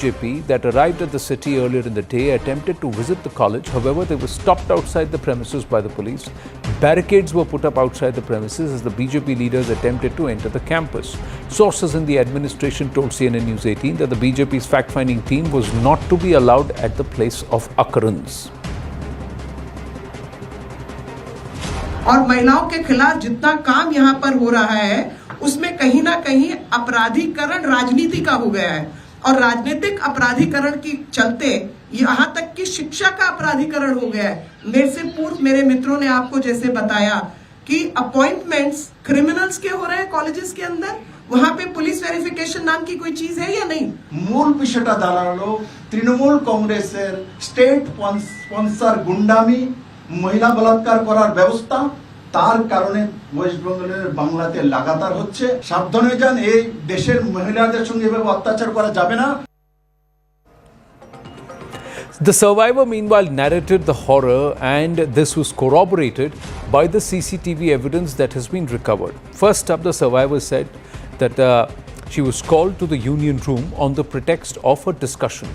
BJP that arrived at the city earlier in the day attempted to visit the college. However, they were stopped outside the premises by the police. Barricades were put up outside the premises as the BJP leaders attempted to enter the campus. Sources in the administration told CNN News 18 that the BJP's fact-finding team was not to be allowed at the place of occurrence. और महिलाओं के खिलाफ जितना काम यहाँ पर हो रहा है उसमें कहीं ना कहीं अपराधीकरण राजनीति का हो गया है और राजनीतिक अपराधीकरण के चलते यहाँ तक कि शिक्षा का अपराधीकरण हो गया है। मेरे से पूर्व मेरे मित्रों ने आपको जैसे बताया कि अपॉइंटमेंट्स क्रिमिनल्स के हो रहे हैं कॉलेजेस के अंदर, वहां पे पुलिस वेरिफिकेशन नाम की कोई चीज है या नहीं। मूल विषयটা দাঁড়ালো তৃণমূল কংগ্রেসের স্টেট স্পন্সর গুন্ডামি মহিলা বলাৎকার করার ব্যবস্থা তার কারণে ওয়েস্ট বেঙ্গলের বাংলাতে লাগাতার হচ্ছে। সাবধান হয়ে যান, এই দেশের মহিলাদের সঙ্গে এভাবে অত্যাচার করা যাবে না। The survivor meanwhile narrated the horror, and this was corroborated by the CCTV evidence that has been recovered. First up, the survivor said that she was called to the union room on the pretext of a discussion,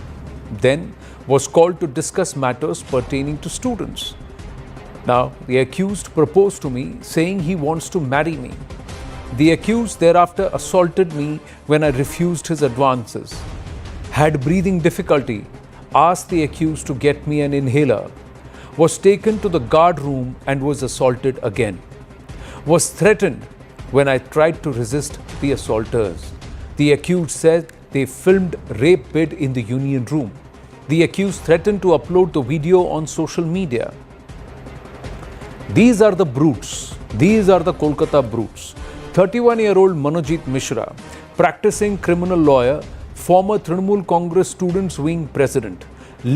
then was called to discuss matters pertaining to students. Now, the accused proposed to me, saying he wants to marry me. The accused thereafter assaulted me when I refused his advances. Had breathing difficulty, asked the accused to get me an inhaler. Was taken to the guard room and was assaulted again. Was threatened when I tried to resist the assaulters. The accused said they filmed rape bid in the union room. The accused threatened to upload the video on social media. These are the brutes. These are the Kolkata brutes. 31-year-old Manojit Mishra, practicing criminal lawyer, former Trinamool Congress Students' Wing president,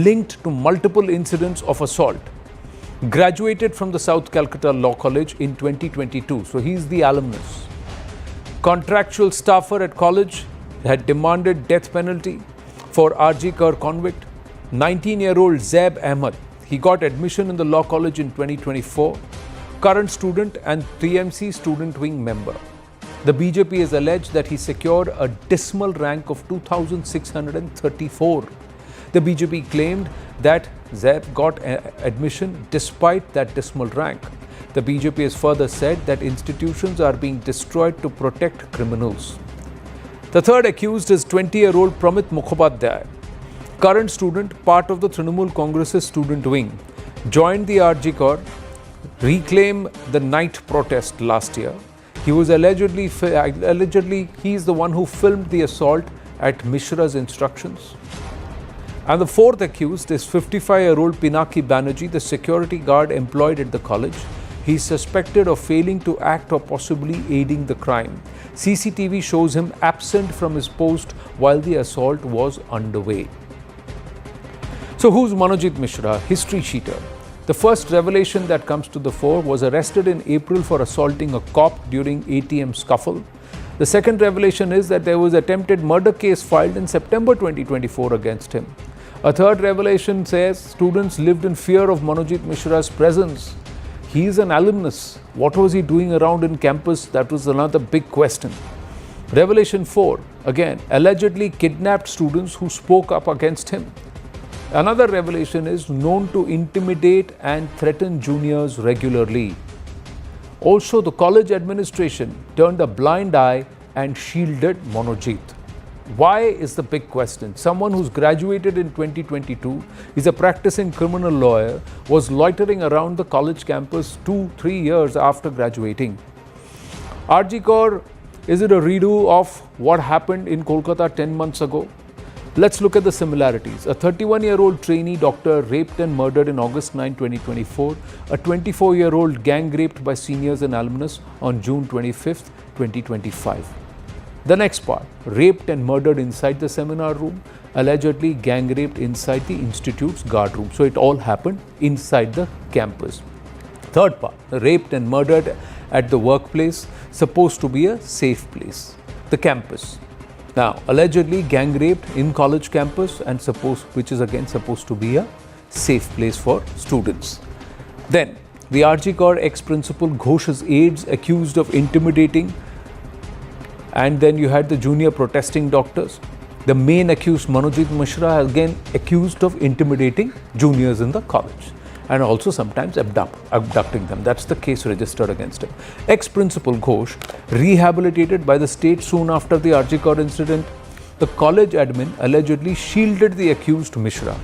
linked to multiple incidents of assault. Graduated from the South Calcutta Law College in 2022, so he's the alumnus. Contractual staffer at college, had demanded death penalty for RG Kar convict. 19-year-old Zeb Ahmed, he got admission in the law college in 2024. Current student and TMC student wing member. The BJP has alleged that he secured a dismal rank of 2,634. The BJP claimed that Zeb got admission despite that dismal rank. The BJP has further said that institutions are being destroyed to protect criminals. The third accused is 20-year-old Pramit Mukhopadhyay. Current student, part of the Trinamool Congress's student wing, joined the RG Kar Reclaim the Night protest last year. He was allegedly he is the one who filmed the assault at Mishra's instructions. And the fourth accused is 55-year-old Pinaki Banerjee, the security guard employed at the college. He is suspected of failing to act or possibly aiding the crime. CCTV shows him absent from his post while the assault was underway. So who's Manojit Mishra? History cheater. The first revelation that comes to the fore was arrested in April for assaulting a cop during ATM scuffle. The second revelation is that there was attempted murder case filed in September 2024 against him. A third revelation says students lived in fear of Manojit Mishra's presence. He is an alumnus. What was he doing around in campus? That was another big question. Revelation 4, again, allegedly kidnapped students who spoke up against him. Another revelation is known to intimidate and threaten juniors regularly. Also, the college administration turned a blind eye and shielded Manojit. Why is the big question? Someone who's graduated in 2022, is a practicing criminal lawyer, was loitering around the college campus 2-3 years after graduating. RG Kar, is it a redo of what happened in Kolkata 10 months ago? Let's look at the similarities. A 31-year-old trainee doctor raped and murdered in August 9, 2024. A 24-year-old gang raped by seniors and alumnus on June 25, 2025. The next part, raped and murdered inside the seminar room, allegedly gang raped inside the institute's guard room. So it all happened inside the campus. Third part, raped and murdered at the workplace, supposed to be a safe place, the campus. Now, allegedly gang raped in college campus and which is again supposed to be a safe place for students. Then, the RG Kar ex-principal Ghosh's aides accused of intimidating, and then you had the junior protesting doctors. The main accused, Manojit Mishra, again accused of intimidating juniors in the college and also sometimes abducting them. That's the case registered against him. Ex-principal Ghosh, rehabilitated by the state soon after the RG Court incident. The college admin allegedly shielded the accused Mishra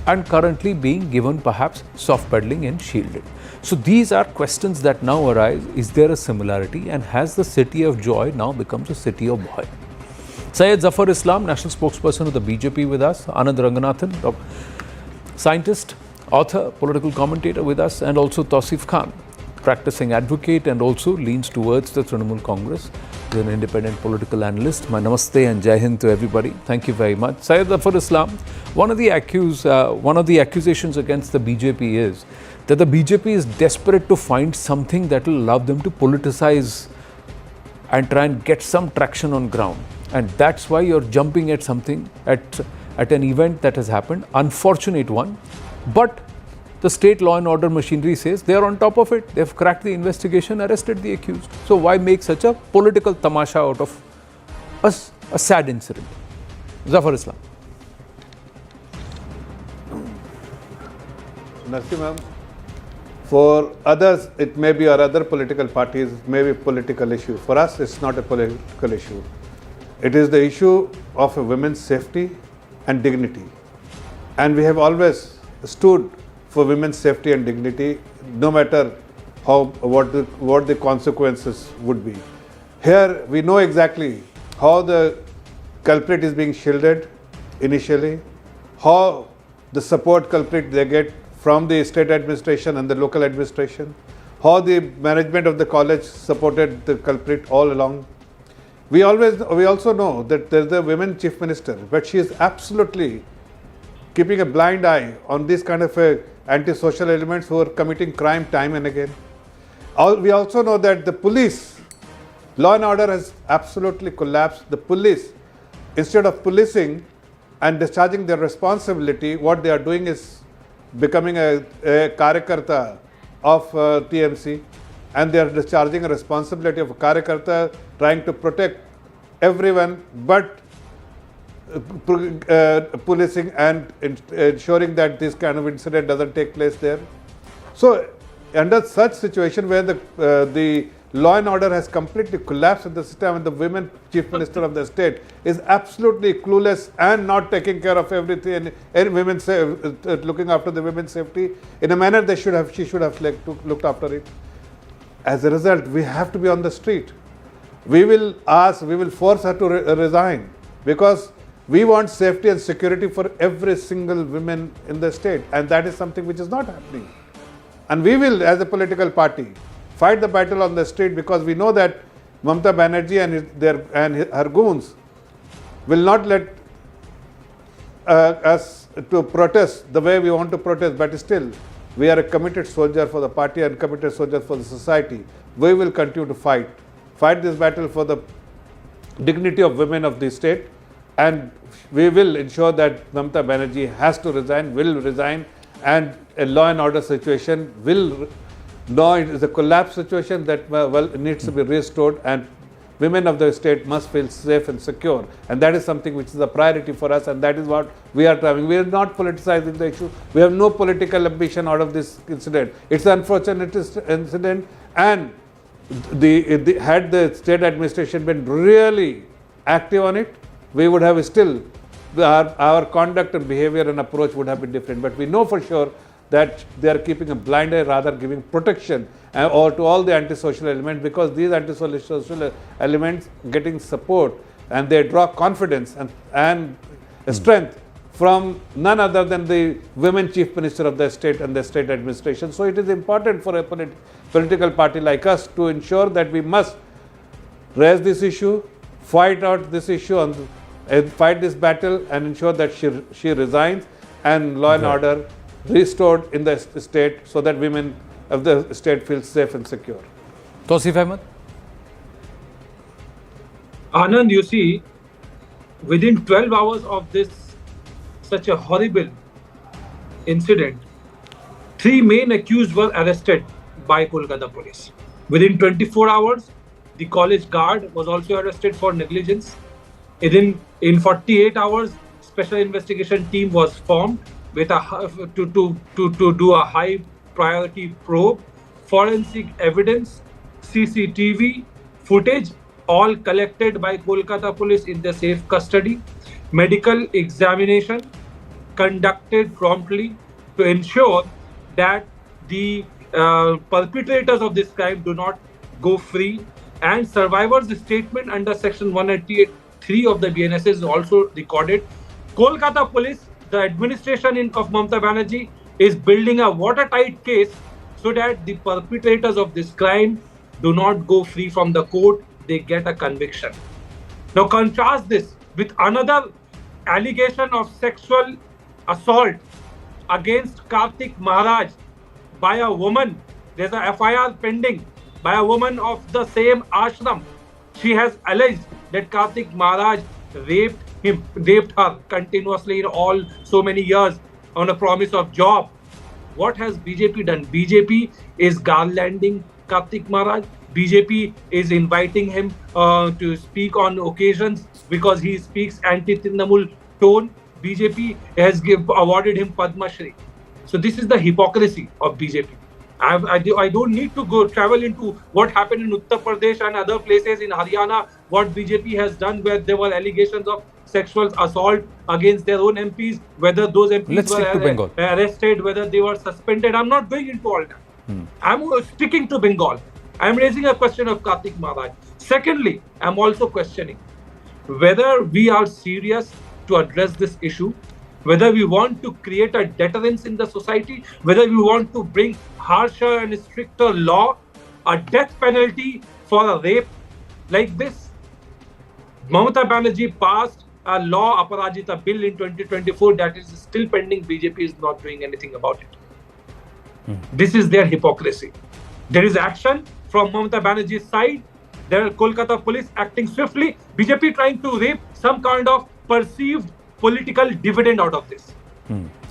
and currently being given perhaps soft peddling and shielded. So these are questions that now arise. Is there a similarity, and has the city of joy now becomes a city of boy? Syed Zafar Islam, national spokesperson of the BJP with us. Anand Ranganathan, scientist, author, political commentator with us, and also Tausif Khan, practicing advocate and also leans towards the Trinamool Congress. He's an independent political analyst. My namaste and Jai Hind to everybody. Thank you very much. Syed Zafar Islam, one of the accusations against the BJP is that the BJP is desperate to find something that will allow them to politicize and try and get some traction on ground. And that's why you're jumping at something, at an event that has happened, unfortunate one. But the state law and order machinery says they are on top of it. They've cracked the investigation, arrested the accused. So why make such a political tamasha out of a sad incident? Zafar Islam. Nasim, for others, it may be, or other political parties, it may be a political issue. For us, it's not a political issue. It is the issue of a women's safety and dignity. And we have always stood for women's safety and dignity, no matter what the consequences would be. Here, we know exactly how the culprit is being shielded initially, how the support culprit they get from the state administration and the local administration, how the management of the college supported the culprit all along. We also know that there's a women chief minister, but she is absolutely keeping a blind eye on these kind of antisocial elements who are committing crime time and again. We also know that the police, law and order has absolutely collapsed. The police, instead of policing and discharging their responsibility, what they are doing is becoming a karyakarta of TMC, and they are discharging a responsibility of a karyakarta, trying to protect everyone but policing and ensuring that this kind of incident doesn't take place there. So under such situation where the law and order has completely collapsed in the system, and the women chief minister of the state is absolutely clueless and not taking care of everything, and women's looking after the women's safety in a manner she should have looked after it. As a result, we have to be on the street. We will force her to resign, because we want safety and security for every single woman in the state, and that is something which is not happening. And we will, as a political party, fight the battle on the street, because we know that Mamata Banerjee and her goons will not let us to protest the way we want to protest, but still we are a committed soldier for the party and committed soldier for the society. We will continue to fight this battle for the dignity of women of the state, and we will ensure that Mamata Banerjee has to resign, will resign, and a law and order situation will. No, it is a collapse situation that needs to be restored, and women of the state must feel safe and secure, and that is something which is a priority for us, and that is what we are driving. We are not politicizing the issue. We have no political ambition out of this incident. It's an unfortunate incident, and had the state administration been really active on it, we would have still, our conduct and behavior and approach would have been different. But we know for sure that they are keeping a blind eye, rather giving protection or to all the antisocial elements, because these antisocial elements getting support, and they draw confidence and strength from none other than the women chief minister of the state and the state administration. So it is important for a political party like us to ensure that we must raise this issue, fight out this issue, and fight this battle, and ensure that she resigns and law and order restored in the state, so that women of the state feel safe and secure. Tausif Ahmed? Anand, you see, within 12 hours of this such a horrible incident, 3 main accused were arrested by Kolkata police. Within 24 hours, the college guard was also arrested for negligence. In 48 hours, special investigation team was formed with to do a high priority probe, forensic evidence, CCTV footage, all collected by Kolkata police in the safe custody, medical examination conducted promptly to ensure that the perpetrators of this crime do not go free, and survivors' statement under section 188(3) of the BNS is also recorded. Kolkata police, the administration of Mamata Banerjee, is building a watertight case so that the perpetrators of this crime do not go free from the court, they get a conviction. Now contrast this with another allegation of sexual assault against Kartik Maharaj by a woman. There's a FIR pending by a woman of the same ashram. She has alleged that Kartik Maharaj raped her continuously in all so many years on a promise of job. What has BJP done? BJP is garlanding Kartik Maharaj. BJP is inviting him to speak on occasions because he speaks anti-Trinamool tone. BJP has awarded him Padma Shri. So this is the hypocrisy of BJP. I don't need to travel into what happened in Uttar Pradesh and other places in Haryana, what BJP has done where there were allegations of sexual assault against their own MPs, whether those MPs were arrested, whether they were suspended. I'm not going into all that. I'm sticking to Bengal. I'm raising a question of Kartik Maharaj. Secondly, I'm also questioning whether we are serious to address this issue, whether we want to create a deterrence in the society, whether we want to bring harsher and stricter law, a death penalty for a rape like this. Mamata Banerjee passed a law, Aparajita bill in 2024 that is still pending. BJP is not doing anything about it. This is their hypocrisy. There is action from Mamata Banerjee's side. There are Kolkata police acting swiftly. BJP trying to reap some kind of perceived political dividend out of this.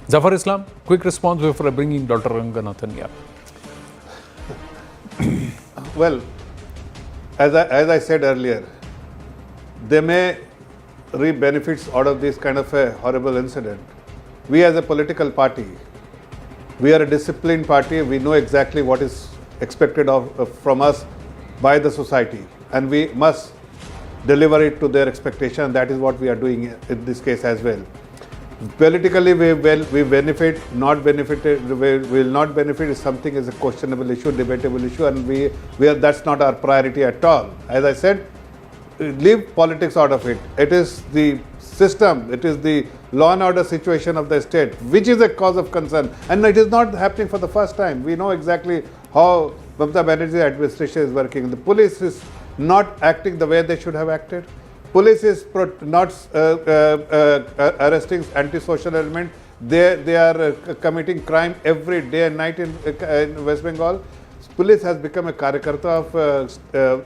Zafar Islam, quick response before bringing Dr. Ranganathan here. Well, as I said earlier, they may reap benefits out of this kind of a horrible incident. We as a political party, we are a disciplined party. We know exactly what is expected from us by the society, and we must deliver it to their expectation. That is what we are doing in this case as well. Politically, we benefit, not benefited, we will not benefit is something is a questionable issue, debatable issue, and that's not our priority at all. As I said, leave politics out of it. It is the system, it is the law and order situation of the state which is a cause of concern, and it is not happening for the first time. We know exactly how Mamata Banerjee administration is working. The police is not acting the way they should have acted. Police is not arresting antisocial element. They are committing crime every day and night in West Bengal. Police has become a karyakarta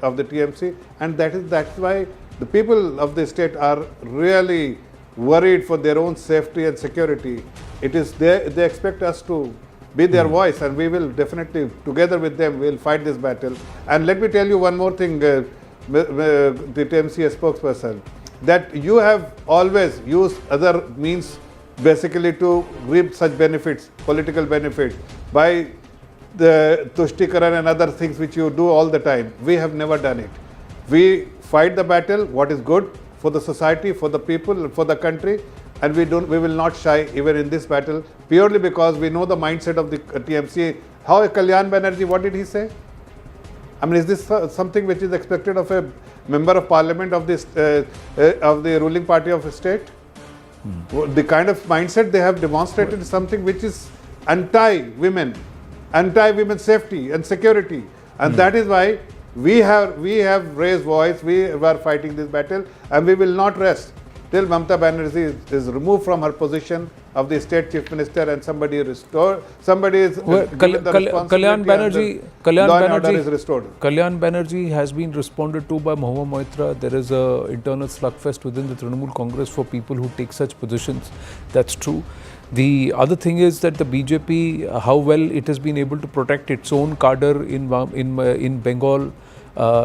of the TMC, and that's why the people of the state are really worried for their own safety and security. It is they expect us to be their voice, and we will definitely, together with them, we will fight this battle. And let me tell you one more thing, the TMC spokesperson, that you have always used other means basically to reap such benefits, political benefits, by the Tushtikaran and other things which you do all the time. We have never done it. We fight the battle, what is good for the society, for the people, for the country, and we will not shy even in this battle, purely because we know the mindset of the TMC. How Kalyan Banerjee, what did he say? I mean, is this something which is expected of a member of parliament of this of the ruling party of a state? The kind of mindset they have demonstrated is something which is anti-women safety and security, and that is why we have raised voice. We are fighting this battle, and we will not rest till Mamata Banerjee is removed from her position of the state chief minister and somebody is given the responsibility law and order is restored. Kalyan Banerjee has been responded to by Mahua Moitra. There is a internal slugfest within the Trinamool Congress for people who take such positions. That's true. The other thing is that the BJP, how well it has been able to protect its own cadre in Bengal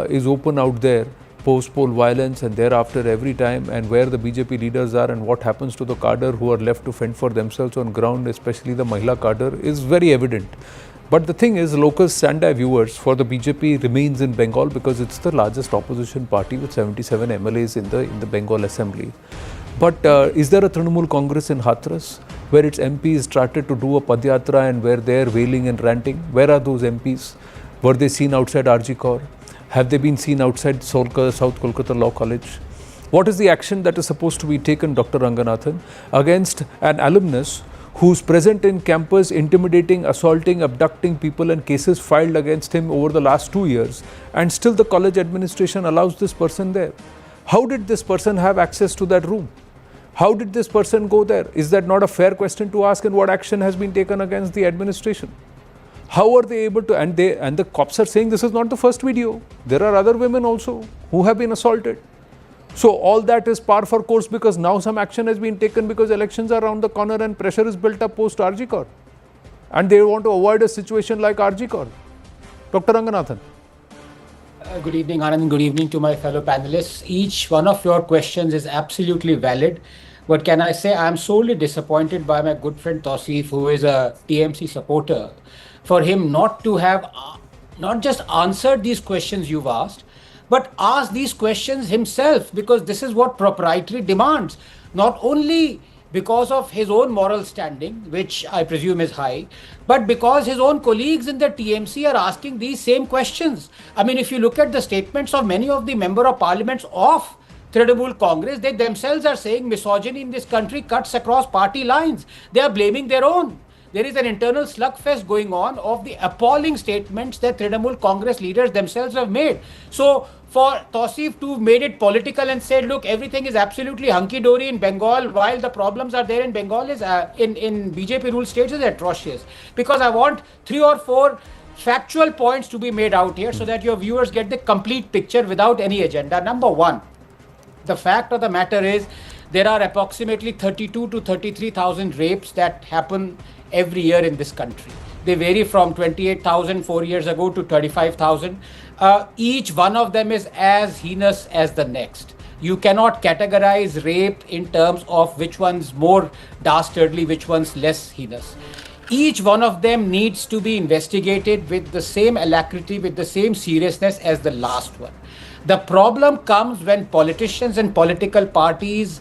is open out there. post-poll violence and thereafter every time, and where the BJP leaders are and what happens to the cadre who are left to fend for themselves on ground, especially the Mahila cadre, is very evident. But the thing is, local stand-eye viewers for the BJP remains in Bengal because it's the largest opposition party with 77 MLAs in the Bengal Assembly. But is there a Trinamool Congress in Hathras where its MPs started to do a Padyatra and where they're wailing and ranting? Where are those MPs? Were they seen outside RG Kaur? Have they been seen outside South Kolkata Law College? What is the action that is supposed to be taken, Dr. Ranganathan, against an alumnus who's present in campus intimidating, assaulting, abducting people, and cases filed against him over the last 2 years, and still the college administration allows this person there? How did this person have access to that room? How did this person go there? Is that not a fair question to ask? And what action has been taken against the administration? How are they able to, and the cops are saying this is not the first video. There are other women also who have been assaulted. So all that is par for course because now some action has been taken because elections are around the corner and pressure is built up post RG Kaur. And they want to avoid a situation like RG Kaur. Dr. Ranganathan. Good evening, Anand, and good evening to my fellow panelists. Each one of your questions is absolutely valid. What can I say? I am sorely disappointed by my good friend Tausif, who is a TMC supporter, for him not to have not just answered these questions you've asked, but ask these questions himself, because this is what proprietary demands. Not only because of his own moral standing, which I presume is high, but because his own colleagues in the TMC are asking these same questions. I mean, if you look at the statements of many of the member of parliaments of Trinamool Congress, they themselves are saying misogyny in this country cuts across party lines. They are blaming their own. There is an internal slugfest going on of the appalling statements that Trinamool Congress leaders themselves have made. So for Tausif to have made it political and said, look, everything is absolutely hunky-dory in Bengal while the problems are there in Bengal is in BJP ruled states is atrocious. Because I want 3 or 4 factual points to be made out here so that your viewers get the complete picture without any agenda. Number one, the fact of the matter is there are approximately 32 to 33,000 rapes that happen every year in this country. They vary from 28,000 4 years ago to 35,000. Each one of them is as heinous as the next. You cannot categorize rape in terms of which one's more dastardly, which one's less heinous. Each one of them needs to be investigated with the same alacrity, with the same seriousness as the last one. The problem comes when politicians and political parties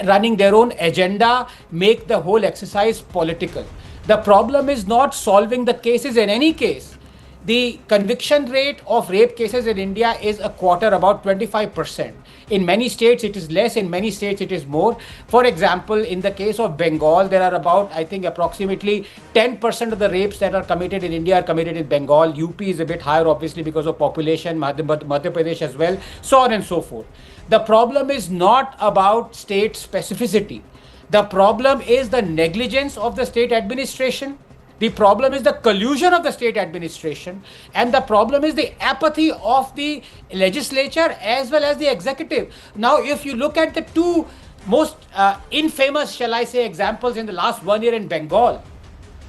running their own agenda make the whole exercise political. The problem is not solving the cases in any case. The conviction rate of rape cases in India is a quarter, about 25%. In many states it is less, in many states it is more. For example, in the case of Bengal, there are about, I think, approximately 10% of the rapes that are committed in India are committed in Bengal. UP is a bit higher, obviously, because of population, Madhya Pradesh as well, so on and so forth. The problem is not about state specificity. The problem is the negligence of the state administration. The problem is the collusion of the state administration, and the problem is the apathy of the legislature as well as the executive. Now, if you look at the two most infamous, shall I say, examples in the last 1 year in Bengal,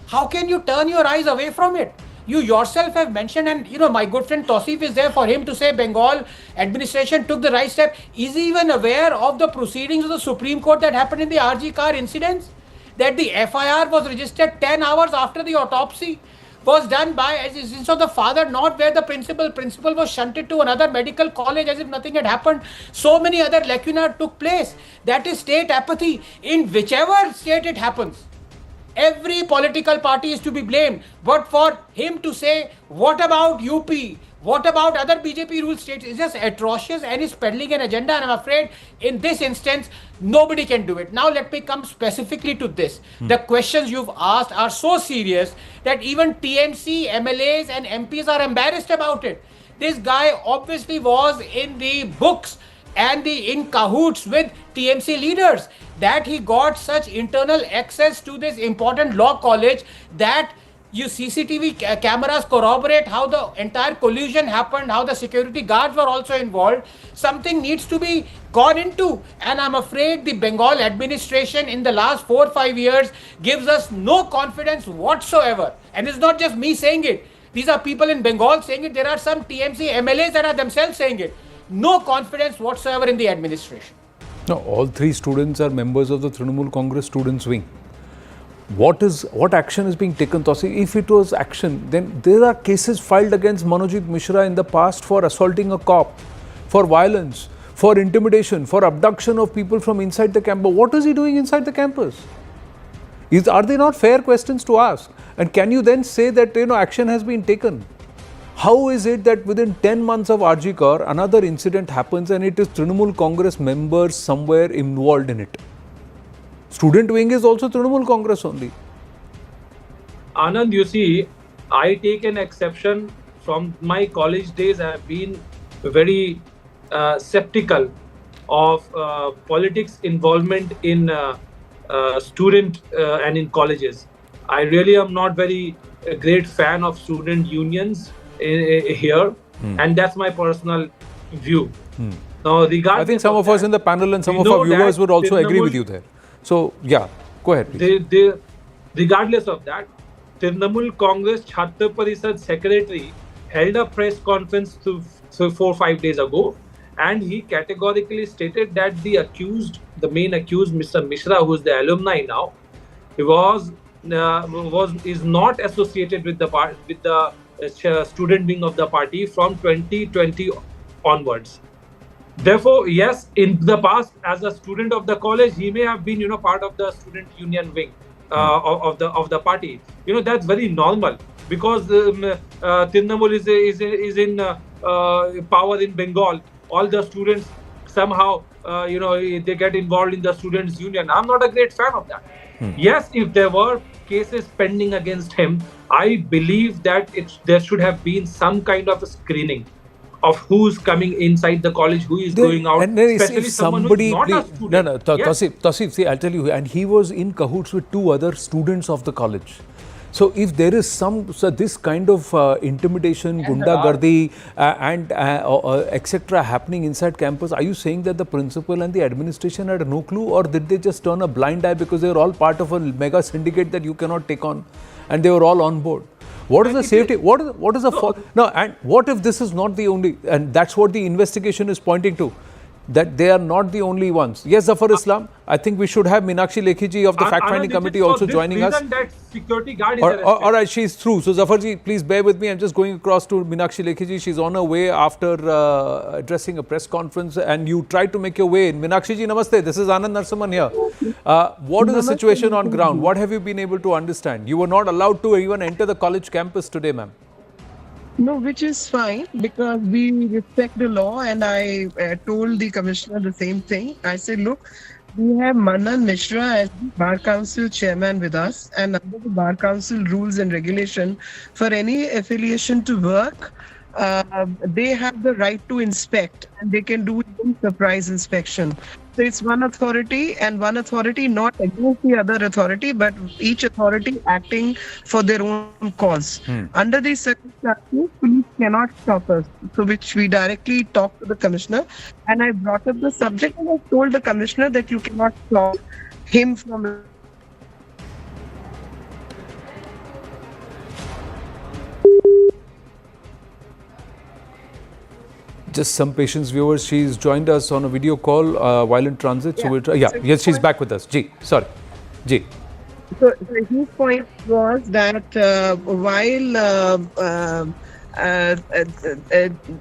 how can you turn your eyes away from it? You yourself have mentioned, and my good friend Tausif is there for him to say Bengal administration took the right step. Is he even aware of the proceedings of the Supreme Court that happened in the RG Kaur incidents? That the FIR was registered 10 hours after the autopsy was done by, instead of the father, not where the principal was shunted to another medical college as if nothing had happened. So many other lacunae took place. That is state apathy in whichever state it happens. Every political party is to be blamed. But for him to say, what about UP? What about other BJP ruled states? Is just atrocious and is peddling an agenda, and I'm afraid in this instance, nobody can do it. Now let me come specifically to this. The questions you've asked are so serious that even TMC, MLAs and MPs are embarrassed about it. This guy obviously was in the books and in cahoots with TMC leaders, that he got such internal access to this important law college that CCTV cameras corroborate how the entire collusion happened, how the security guards were also involved. Something needs to be gone into, and I'm afraid the Bengal administration in the last 4 or 5 years gives us no confidence whatsoever. And it's not just me saying it. These are people in Bengal saying it. There are some TMC MLAs that are themselves saying it. no confidence whatsoever in the administration. No, all three students are members of the Trinamool Congress Students' Wing. What action is being taken, Tosi? If it was action, then there are cases filed against Manojit Mishra in the past for assaulting a cop, for violence, for intimidation, for abduction of people from inside the campus. What is he doing inside the campus? Are they not fair questions to ask? And can you then say that action has been taken? How is it that within 10 months of RG Kaur, another incident happens and it is Trinamool Congress members somewhere involved in it? Student wing is also Trinamool Congress only. Anand, you see, I take an exception. From my college days, I have been very skeptical of politics involvement in student and in colleges. I really am not very a great fan of student unions here, and that's my personal view. Now, I think some of us in the panel and some of our viewers would also agree with you there. So, yeah, go ahead, please. Regardless of that, Trinamool Congress Chhatra Parishad secretary held a press conference 4 or 5 days ago, and he categorically stated that the main accused, Mr. Mishra, who is the alumni now, he is not associated with the student wing of the party from 2020 onwards. Therefore, yes, in the past, as a student of the college, he may have been, part of the student union wing of the party. That's very normal, because Trinamool is in power in Bengal. All the students somehow, they get involved in the students' union. I'm not a great fan of that. Yes, if there were cases pending against him, I believe that there should have been some kind of a screening of who's coming inside the college, who is going out, and then especially someone who's not a student. Tasif, see, I'll tell you, and he was in cahoots with 2 other students of the college. So if there is this kind of intimidation, gundagardi and etc. happening inside campus, are you saying that the principal and the administration had no clue, or did they just turn a blind eye because they were all part of a mega syndicate that you cannot take on, and they were all on board? What is the safety? What is the fault? No, and what if this is not the only, and that's what the investigation is pointing to, that they are not the only ones. Yes, Zafar Islam, I think we should have Meenakshi Lekhi ji of the fact-finding committee also joining us. That security guard is all right, she's through. So Zafar ji, please bear with me. I'm just going across to Meenakshi Lekhi ji. She's on her way after addressing a press conference, and you tried to make your way in. Meenakshi ji, namaste. This is Anand Narsaman here. What is the situation on ground? What have you been able to understand? You were not allowed to even enter the college campus today, ma'am. No, which is fine, because we respect the law, and I told the commissioner the same thing. I said, look, we have Manan Mishra as the Bar Council chairman with us, and under the Bar Council rules and regulation, for any affiliation to work, they have the right to inspect, and they can do even surprise inspection. So it's one authority, and one authority not against the other authority, but each authority acting for their own cause. Under these circumstances, police cannot stop us. So which we directly talked to the commissioner, and I brought up the subject, and I told the commissioner that you cannot stop him from. Just some patience, viewers. She's joined us on a video call while in transit. So we'll try. Yeah, yes, she's back with us. Ji, sorry. Ji. So his point was that while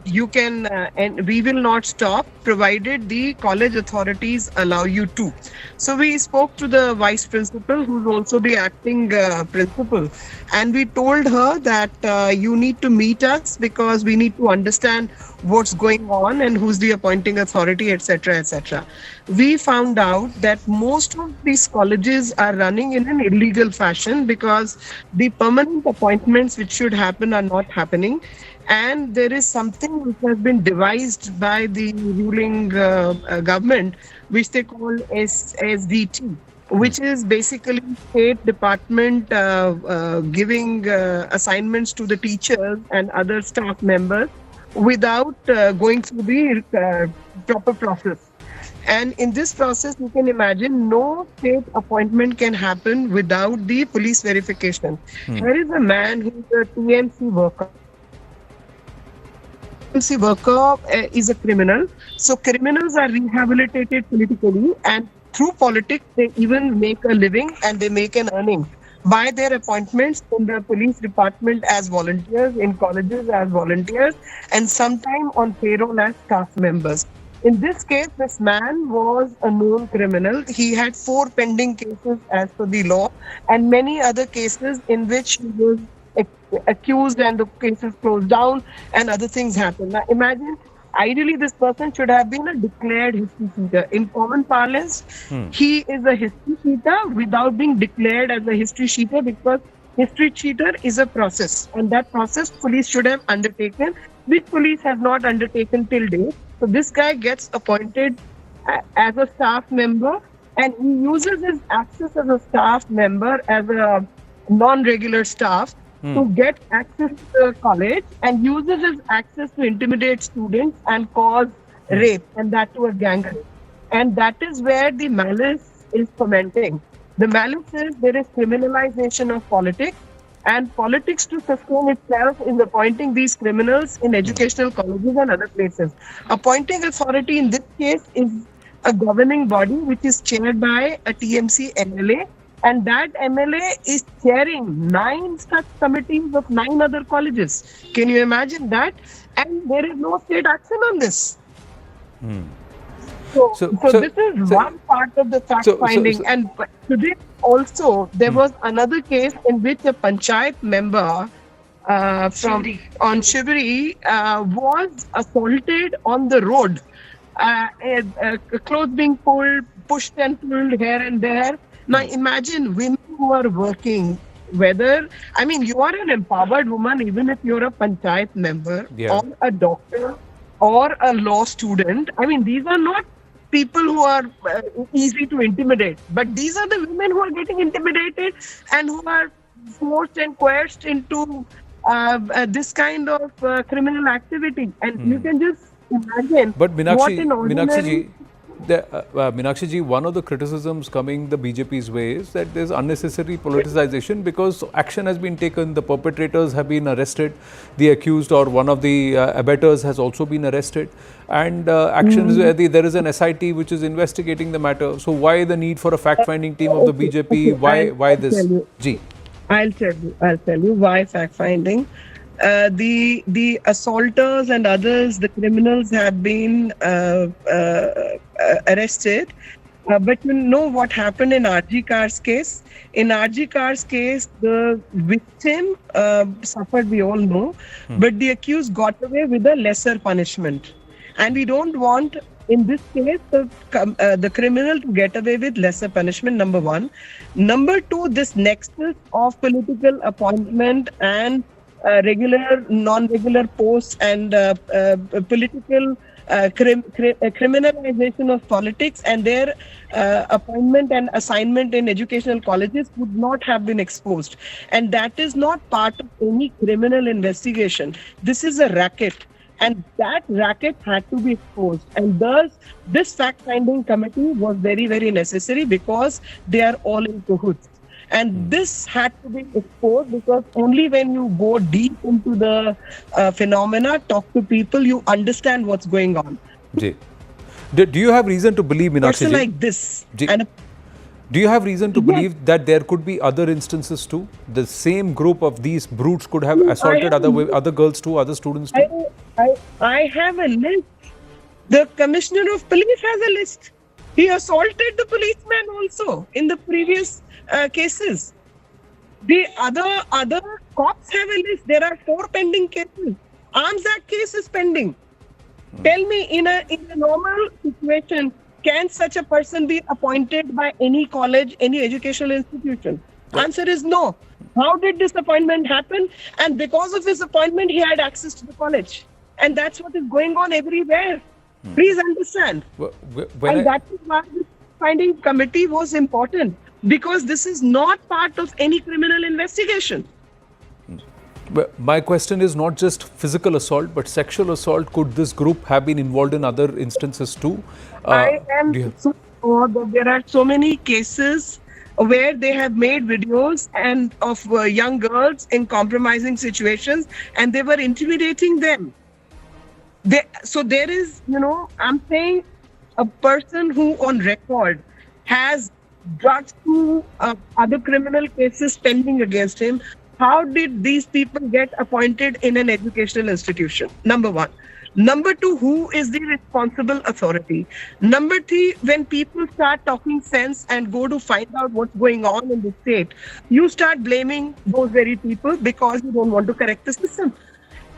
you can, and we will not stop provided the college authorities allow you to. So we spoke to the vice principal, who's also the acting principal, and we told her that you need to meet us because we need to understand what's going on and who's the appointing authority, etc., etc. We found out that most of these colleges are running in an illegal fashion because the permanent appointments which should happen are not happening. And there is something which has been devised by the ruling government, which they call SDT, which is basically State Department giving assignments to the teachers and other staff members without going through the proper process. And in this process, you can imagine no state appointment can happen without the police verification. Here is a man who is a TMC worker. TMC worker is a criminal. So criminals are rehabilitated politically, and through politics, they even make a living and they make an earning by their appointments in the police department as volunteers, in colleges as volunteers, and sometime on payroll as staff members. In this case, this man was a known criminal. He had 4 pending cases as per the law, and many other cases in which he was accused and the cases closed down and other things happened. Now imagine, ideally this person should have been a declared history cheater. In common parlance, he is a history cheater without being declared as a history cheater, because history cheater is a process, and that process police should have undertaken, which police has not undertaken till date. So this guy gets appointed as a staff member, and he uses his access as a staff member, as a non-regular staff, to get access to the college, and uses his access to intimidate students and cause rape, and that to a gang rape. And that is where the malice is fermenting. The malice is there is criminalization of politics, and politics to sustain itself is appointing these criminals in educational colleges and other places. Appointing authority in this case is a governing body which is chaired by a TMC MLA, and that MLA is chairing 9 such committees of 9 other colleges. Can you imagine that? And there is no state action on this. So this is one part of the fact finding. And today also there was another case in which a panchayat member on Shivri was assaulted on the road. Clothes being pushed and pulled here and there. Now imagine women who are working, whether, I mean, you are an empowered woman, even if you're a panchayat member or a doctor or a law student. I mean, these are not people who are easy to intimidate, but these are the women who are getting intimidated and who are forced and coerced into this kind of criminal activity. And you can just imagine. But Meenakshi ji, one of the criticisms coming the BJP's way is that there's unnecessary politicization, because action has been taken, the perpetrators have been arrested, the accused or one of the abettors has also been arrested, and actions where there is an SIT which is investigating the matter. So why the need for a fact-finding team of the BJP? Why this? I'll tell you why fact-finding. The assaulters and others, the criminals have been arrested. But you know what happened in RG Kar's case? In RG Kar's case, the victim suffered, we all know, but the accused got away with a lesser punishment. And we don't want, in this case, the criminal to get away with lesser punishment, number one. Number two, this nexus of political appointment and regular, non-regular posts and political criminalization of politics and their appointment and assignment in educational colleges would not have been exposed. And that is not part of any criminal investigation. This is a racket. And that racket had to be exposed. And thus, this fact-finding committee was very, very necessary, because they are all in cahoots. And this had to be exposed, because only when you go deep into the phenomena, talk to people, you understand what's going on. Do you have reason to believe, Meenakshi ji? Like this. Do you have reason to believe that there could be other instances too? The same group of these brutes could have assaulted other girls too, other students too? I have a list. The Commissioner of Police has a list. He assaulted the policeman also in the previous cases. The other cops have a list. There are 4 pending cases. Arms Act case is pending. Tell me, in a normal situation, can such a person be appointed by any college, any educational institution? Answer is no. How did this appointment happen? And because of his appointment, he had access to the college. And that's what is going on everywhere. Please understand. And that is why this finding committee was important, because this is not part of any criminal investigation. My question is not just physical assault, but sexual assault. Could this group have been involved in other instances too? I am so sure that there are so many cases where they have made videos and of young girls in compromising situations, and they were intimidating them. So there is, I'm saying a person who on record has drugs to other criminal cases pending against him. How did these people get appointed in an educational institution? Number one. Number two, who is the responsible authority? Number three, when people start talking sense and go to find out what's going on in the state, you start blaming those very people because you don't want to correct the system.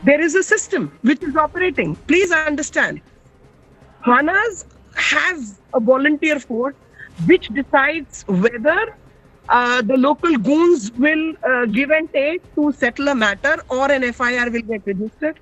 There is a system which is operating. Please understand. Thanas have a volunteer force which decides whether the local goons will give and take to settle a matter or an FIR will get registered.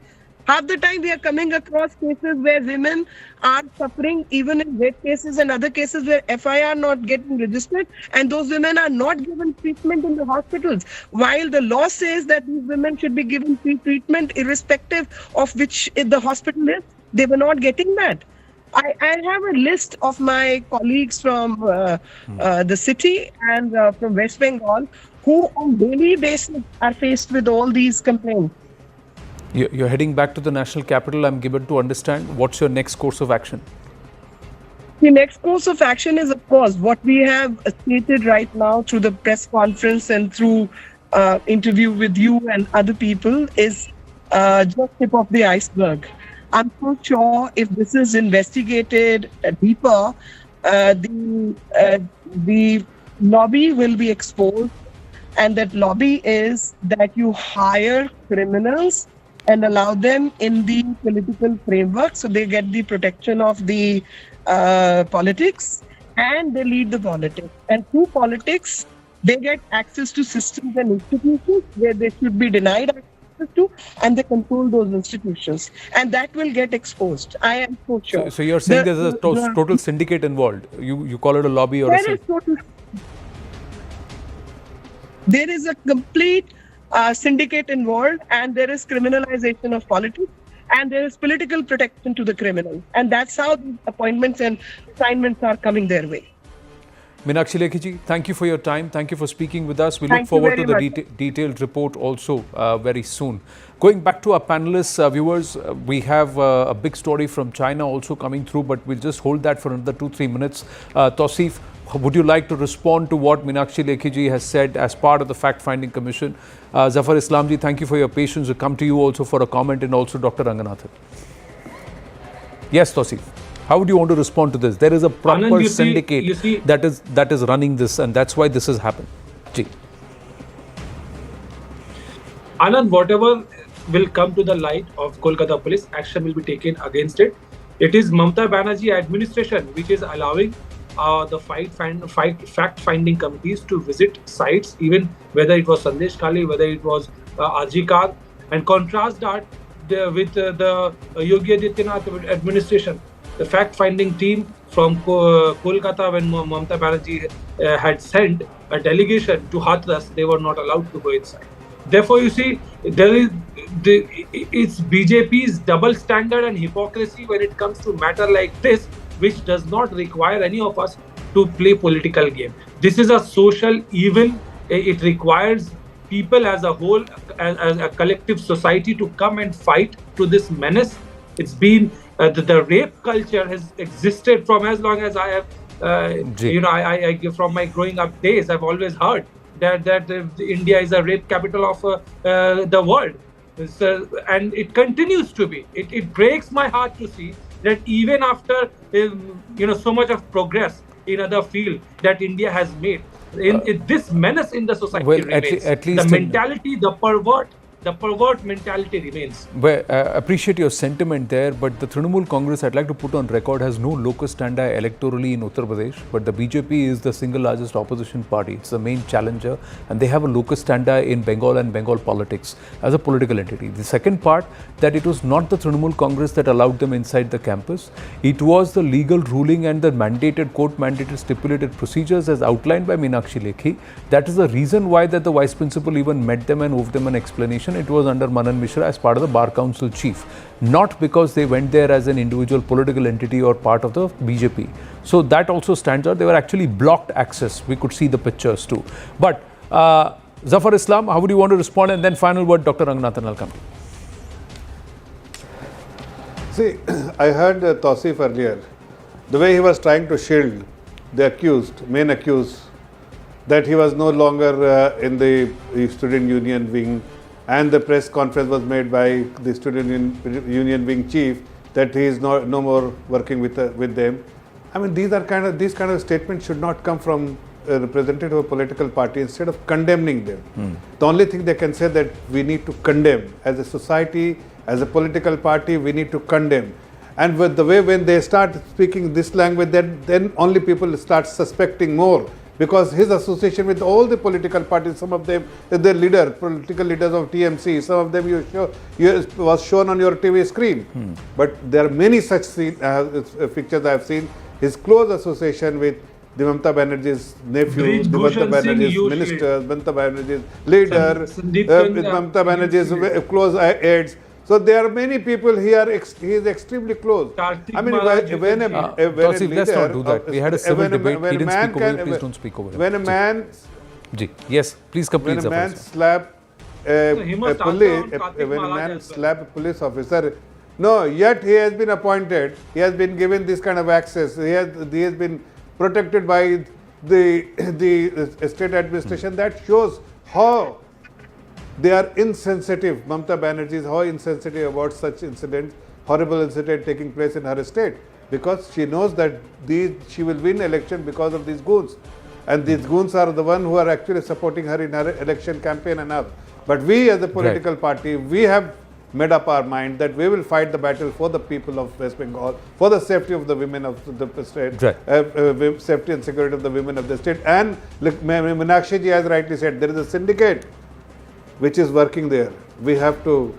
Half the time we are coming across cases where women are suffering, even in rape cases and other cases where FIR not getting registered, and those women are not given treatment in the hospitals. While the law says that these women should be given free treatment irrespective of which the hospital is, they were not getting that. I have a list of my colleagues from the city and from West Bengal who on daily basis are faced with all these complaints. You're heading back to the national capital, I'm given to understand. What's your next course of action? The next course of action is, of course, what we have stated right now through the press conference and through interview with you and other people is just tip of the iceberg. I'm so sure if this is investigated deeper, the lobby will be exposed, and that lobby is that you hire criminals and allow them in the political framework so they get the protection of the politics and they lead the politics. And through politics, they get access to systems and institutions where they should be denied access to, and they control those institutions. And that will get exposed. I am so sure. So you're saying there's a total syndicate involved. You call it a lobby or there is a complete syndicate involved, and there is criminalization of politics, and there is political protection to the criminals. And that's how the appointments and assignments are coming their way. Meenakshi Lekhi ji, thank you for your time. Thank you for speaking with us. We look forward to the detailed report also very soon. Going back to our panelists, viewers, we have a big story from China also coming through, but we'll just hold that for another 2-3 minutes. Tausif, would you like to respond to what Meenakshi Lekhi ji has said as part of the fact-finding commission? Zafar Islam ji, thank you for your patience. We'll come to you also for a comment, and also Dr. Ranganathan. Yes, Tausif. How would you want to respond to this? There is a proper syndicate that is running this, and that's why this has happened. Ji. Anand, whatever will come to the light of Kolkata police, action will be taken against it. It is Mamata Banerjee administration which is allowing the fact-finding committees to visit sites, even whether it was Sandesh Kali, whether it was Ajikar, and contrast that with the Yogi Adityanath administration. The fact-finding team from Kolkata, when Mamata Banerjee had sent a delegation to Hathras, they were not allowed to go inside. Therefore, you see, it's BJP's double standard and hypocrisy when it comes to matter like this, which does not require any of us to play political game. This is a social evil. It requires people as a whole, as a collective society, to come and fight to this menace. It's been the rape culture has existed from as long as I have, I from my growing up days, I've always heard that India is a rape capital of the world. And it continues to be. It breaks my heart to see that even after so much of progress in other field that India has made, this menace in the society remains. At least the mentality, the pervert mentality remains. Well, appreciate your sentiment there, but the Trinamool Congress, I'd like to put on record, has no locus standi electorally in Uttar Pradesh, but the BJP is the single largest opposition party. It's the main challenger, and they have a locus standi in Bengal and Bengal politics as a political entity. The second part, that it was not the Trinamool Congress that allowed them inside the campus. It was the legal ruling and the court-mandated stipulated procedures as outlined by Meenakshi Lekhi. That is the reason why that the vice principal even met them and owed them an explanation. It was under Manan Mishra as part of the Bar Council chief, not because they went there as an individual political entity or part of the BJP. So that also stands out. They were actually blocked access. We could see the pictures too. But Zafar Islam, how would you want to respond? And then final word, Dr. Ranganathan, I'll come to you. See, I heard Tausif earlier, the way he was trying to shield the accused, main accused, that he was no longer in the student union wing, and the press conference was made by the student union wing chief that he is no more working with them. I mean, these kind of statements should not come from a representative of a political party instead of condemning them. The only thing they can say that we need to condemn as a society, as a political party, we need to condemn. And with the way when they start speaking this language, then only people start suspecting more, because his association with all the political parties, some of them, the political leaders of TMC, some of them was shown on your TV screen. But there are many such pictures I have seen. His close association with the Mamata Banerjee's nephew, the Mamata Banerjee's minister, Mamata Banerjee's leader, Mamata Banerjee's close aides. So there are many people here. He is extremely close. I mean, when a Tausif, let's not do that. We had a civil debate. He didn't speak over you. Please don't speak over him. When a man, yes, please complete. When a man slap a police officer, no, yet he has been appointed. He has been given this kind of access. He has been protected by the state administration. That shows how they are insensitive. Mamata Banerjee is how insensitive about such incidents, horrible incident taking place in her state, because she knows that she will win election because of these goons, and these goons are the one who are actually supporting her in her election campaign and all. But we as a political party, we have made up our mind that we will fight the battle for the people of West Bengal, for the safety of the women of the state, safety and security of the women of the state. And like Meenakshi ji has rightly said, there is a syndicate which is working there. We have to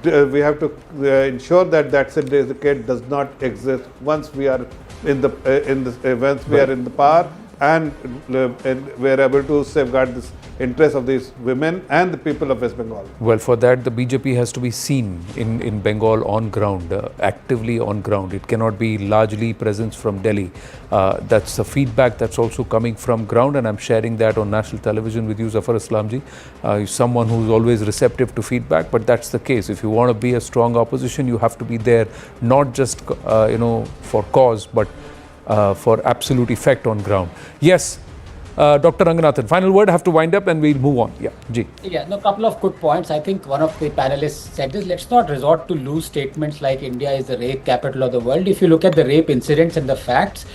ensure that that syndicate does not exist once we are in the we are in the power, and we are able to safeguard this interest of these women and the people of West Bengal. Well, for that, the BJP has to be seen in Bengal on ground, actively on ground. It cannot be largely presence from Delhi. That's the feedback that's also coming from ground, and I'm sharing that on national television with you, Zafar Islamji. Someone who's always receptive to feedback, but that's the case. If you want to be a strong opposition, you have to be there, not just for cause, but for absolute effect on ground. Yes. Dr. Ranganathan, final word, have to wind up and we'll move on. Yeah, Ji. Yeah, no, couple of good points. I think one of the panelists said this, let's not resort to loose statements like India is the rape capital of the world. If you look at the rape incidents and the facts,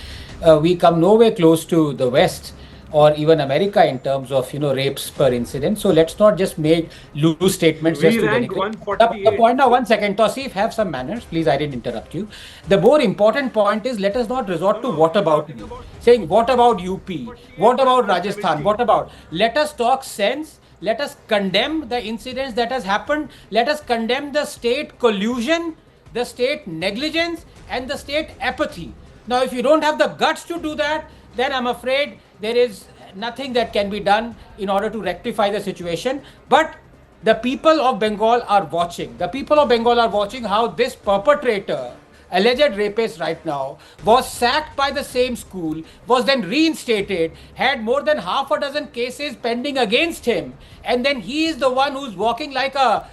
we come nowhere close to the West or even America in terms of, rapes per incident. So let's not just make loose statements. We ranked 148. The point now, 1 second, Tausif, have some manners. Please, I didn't interrupt you. The more important point is, let us not resort to what about you. Saying, what about UP? What about Rajasthan? What about? Let us talk sense. Let us condemn the incidents that has happened. Let us condemn the state collusion, the state negligence, and the state apathy. Now, if you don't have the guts to do that, then I'm afraid there is nothing that can be done in order to rectify the situation. But the people of Bengal are watching. The people of Bengal are watching how this perpetrator, alleged rapist right now, was sacked by the same school, was then reinstated, had more than half a dozen cases pending against him, and then he is the one who's walking like a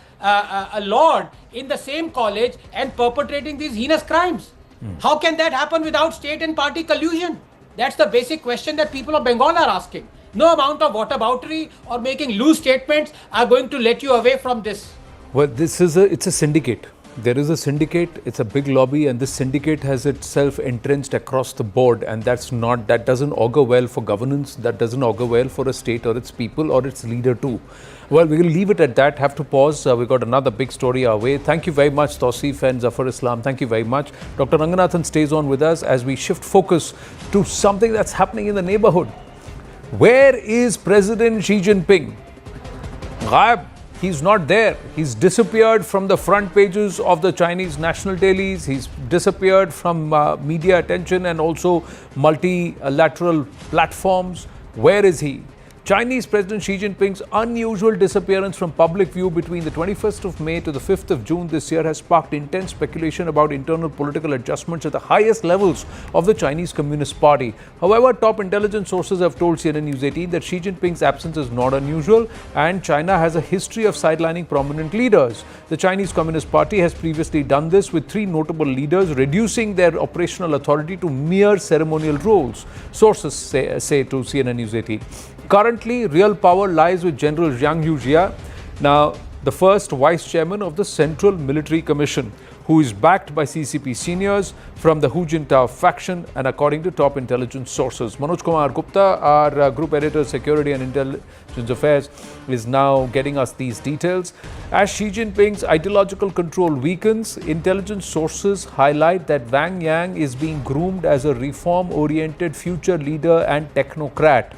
lord in the same college and perpetrating these heinous crimes. How can that happen without state and party collusion? That's the basic question that people of Bengal are asking. No amount of whataboutery or making loose statements are going to let you away from this. Well, it's a syndicate. There is a syndicate, it's a big lobby, and this syndicate has itself entrenched across the board, and that doesn't augur well for governance, that doesn't augur well for a state or its people or its leader too. Well, we will leave it at that, have to pause. We've got another big story our way. Thank you very much, Tausif and Zafar Islam. Thank you very much. Dr. Ranganathan stays on with us as we shift focus to something that's happening in the neighborhood. Where is President Xi Jinping? Ghaib. He's not there. He's disappeared from the front pages of the Chinese national dailies. He's disappeared from media attention and also multilateral platforms. Where is he? Chinese President Xi Jinping's unusual disappearance from public view between the 21st of May to the 5th of June this year has sparked intense speculation about internal political adjustments at the highest levels of the Chinese Communist Party. However, top intelligence sources have told CNN News 18 that Xi Jinping's absence is not unusual and China has a history of sidelining prominent leaders. The Chinese Communist Party has previously done this with three notable leaders, reducing their operational authority to mere ceremonial roles, sources say to CNN News 18. Currently, real power lies with General Zhang Youxia, now the first vice chairman of the Central Military Commission, who is backed by CCP seniors from the Hu Jintao faction and according to top intelligence sources. Manoj Kumar Gupta, our group editor, Security and Intelligence Affairs, is now getting us these details. As Xi Jinping's ideological control weakens, intelligence sources highlight that Wang Yang is being groomed as a reform-oriented future leader and technocrat.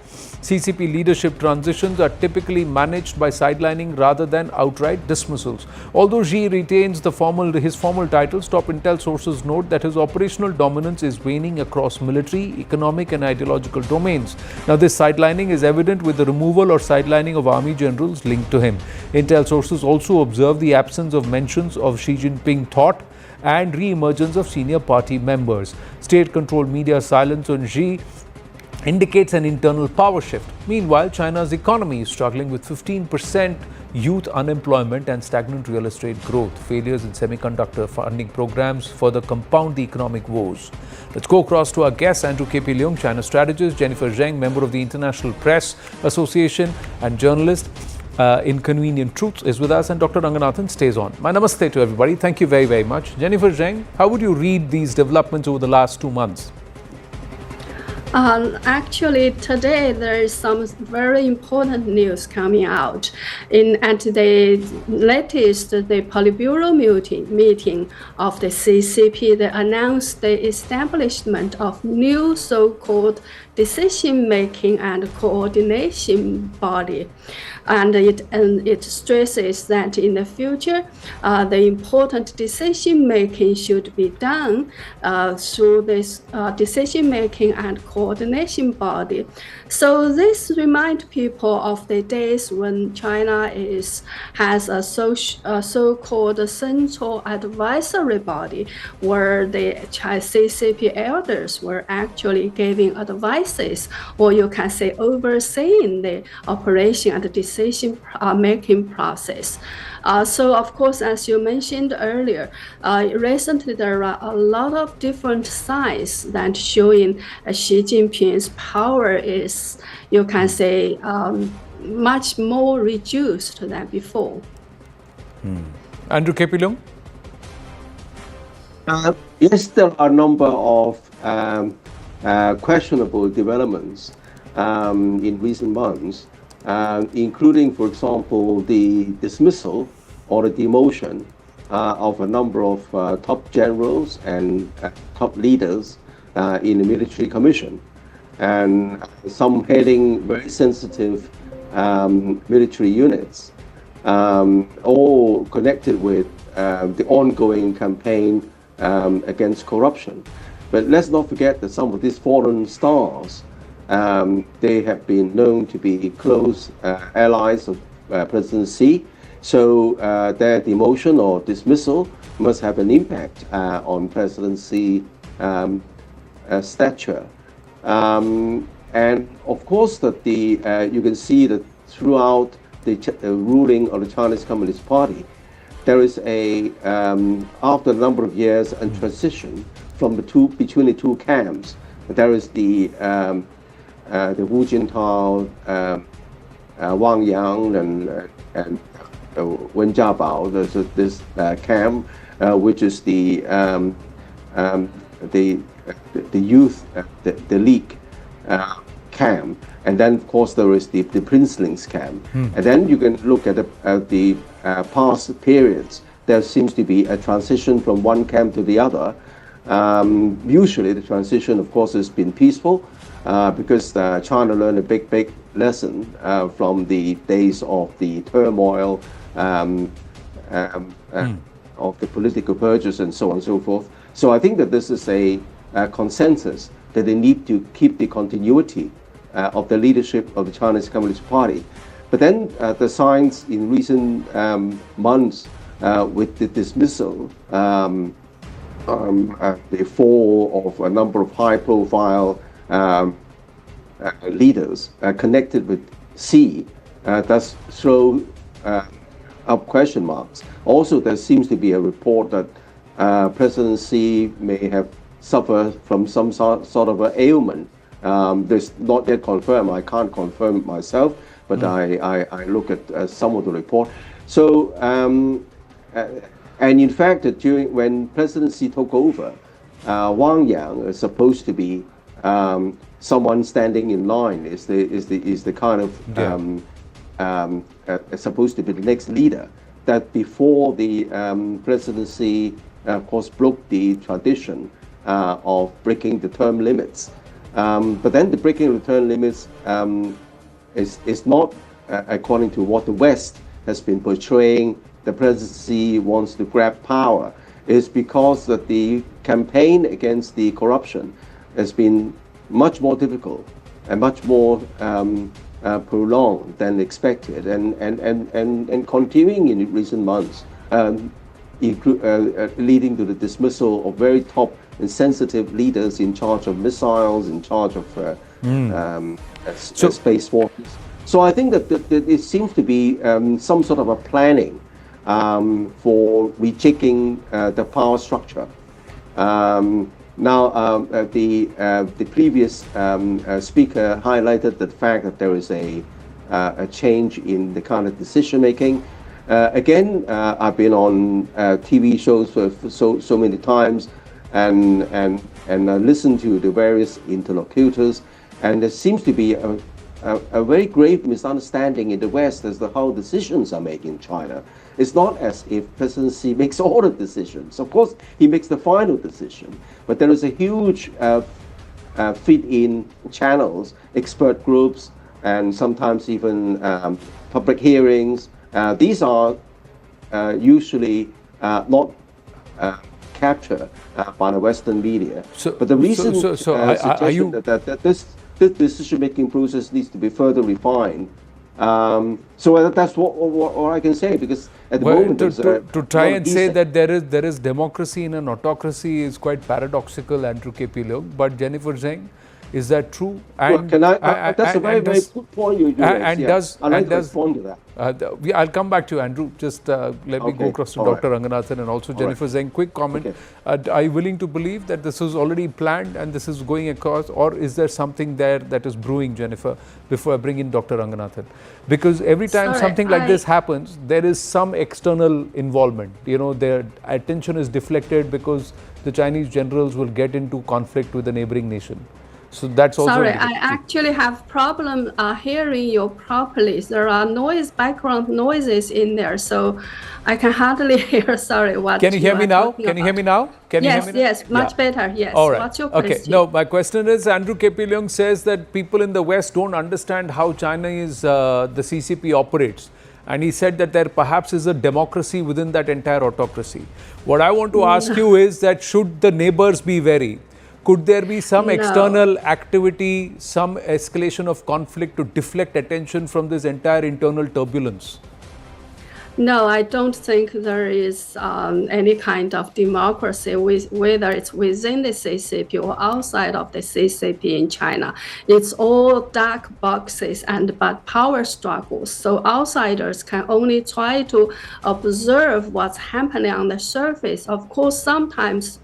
CCP leadership transitions are typically managed by sidelining rather than outright dismissals. Although Xi retains his formal titles, top intel sources note that his operational dominance is waning across military, economic and ideological domains. Now, this sidelining is evident with the removal or sidelining of army generals linked to him. Intel sources also observe the absence of mentions of Xi Jinping thought and re-emergence of senior party members. State-controlled media silence on Xi indicates an internal power shift. Meanwhile, China's economy is struggling with 15% youth unemployment and stagnant real estate growth. Failures in semiconductor funding programs further compound the economic woes. Let's go across to our guest, Andrew K.P. Leung, China strategist, Jennifer Zheng, member of the International Press Association and journalist. Inconvenient Truths is with us, and Dr. Ranganathan stays on. My namaste to everybody. Thank you very, very much. Jennifer Zheng, how would you read these developments over the last 2 months? Actually, today there is some very important news coming out. At the latest, the Politburo meeting of the CCP, they announced the establishment of new so-called decision-making and coordination body. And it stresses that in the future, the important decision-making should be done through this decision-making and coordination body. So this reminds people of the days when China has a so-called central advisory body where the CCP elders were actually giving advices, or you can say overseeing the operation and the decision-making process. So, of course, as you mentioned earlier, recently there are a lot of different signs that showing Xi Jinping's power is, you can say, much more reduced than before. Andrew K.P. Leung? Yes, there are a number of questionable developments in recent months, including, for example, the dismissal or the demotion of a number of top generals and top leaders in the military commission, and some heading very sensitive military units, all connected with the ongoing campaign against corruption. But let's not forget that some of these foreign stars, they have been known to be close allies of President Xi. So their demotion or dismissal must have an impact on President Xi's stature. And of course, that you can see that throughout the ruling of the Chinese Communist Party, there is after a number of years, a transition from between the two camps. There is the Hu Jintao, Wang Yang, and Wen Jiabao. There's this camp, which is the youth, the League camp, and then of course there is the princelings camp. And then you can look at the past periods. There seems to be a transition from one camp to the other. Usually the transition, of course, has been peaceful because China learned a big lesson from the days of the turmoil of the political purges and so on and so forth. So I think that this is a consensus that they need to keep the continuity of the leadership of the Chinese Communist Party. But then the signs in recent months with the dismissal, the fall of a number of high-profile leaders connected with Xi, does throw up question marks. Also, there seems to be a report that President Xi may have suffered from some sort of an ailment. This not yet confirmed. I can't confirm it myself, but I look at some of the report. So, and in fact, when President Xi took over, Wang Yang is supposed to be someone standing in line. Is the kind of supposed to be the next leader. That before the presidency, of course, broke the tradition of breaking the term limits. But then the breaking of the term limits is not according to what the West has been portraying. The presidency wants to grab power. It's because that the campaign against the corruption has been much more difficult and much more prolonged than expected, and continuing in recent months, leading to the dismissal of very top and sensitive leaders in charge of missiles, in charge of space forces. So I think that it seems to be some sort of a planning for rejecting the power structure. Now, the previous speaker highlighted the fact that there is a change in the kind of decision making. Again, I've been on TV shows for so many times, and listened to the various interlocutors, and there seems to be a very grave misunderstanding in the West as to how decisions are made in China. It's not as if President Xi makes all the decisions. Of course, he makes the final decision, but there is a huge feed-in channels, expert groups, and sometimes even public hearings. These are usually not captured by the Western media. But the reason suggestion that this decision-making process needs to be further refined. So that's what I can say, because at the moment to try and say that there is democracy in an autocracy is quite paradoxical, Andrew K.P. Leung. But Jennifer Zheng, is that true? And, that's a very good point you raised. I'd like to respond to that. I'll come back to you, Andrew. Just let me go across to Dr. Ranganathan and also Jennifer Zheng. Quick comment. Are you willing to believe that this is already planned and this is going across, or is there something there that is brewing, Jennifer, before I bring in Dr. Ranganathan? Because every time something like this happens, there is some external involvement. You know, their attention is deflected because the Chinese generals will get into conflict with the neighboring nation. So that's also. Sorry, I actually have problem hearing you properly. There are background noises in there, so I can hardly hear. Sorry, what? Can you hear me now? Can you hear me now? Yes, much better. Yes. All right. What's your question? Okay. No, my question is, Andrew K.P. Leung says that people in the West don't understand how China is the CCP operates. And he said that there perhaps is a democracy within that entire autocracy. What I want to ask you is that should the neighbors be wary? Could there be some external activity, some escalation of conflict to deflect attention from this entire internal turbulence? No, I don't think there is any kind of democracy, whether it's within the CCP or outside of the CCP in China. It's all dark boxes but power struggles. So outsiders can only try to observe what's happening on the surface. Of course, sometimes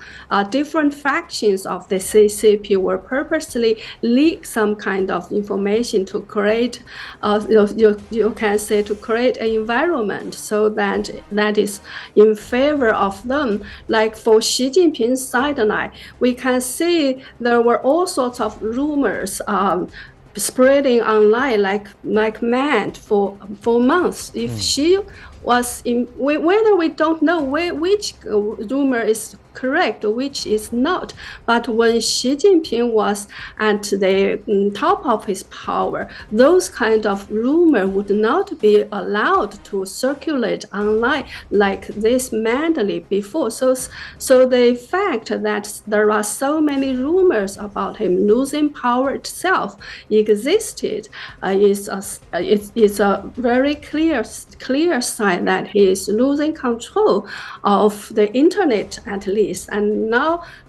different factions of the CCP will purposely leak some kind of information to create, you can say, to create an environment so that is in favor of them. Like for Xi Jinping's sideline, we can see there were all sorts of rumors spreading online like mad for months. If Xi was in, whether we don't know which rumor is correct, which is not. But when Xi Jinping was at the top of his power, those kind of rumor would not be allowed to circulate online like this madly before. So the fact that there are so many rumors about him losing power itself existed is a very clear sign that he is losing control of the internet, at least. And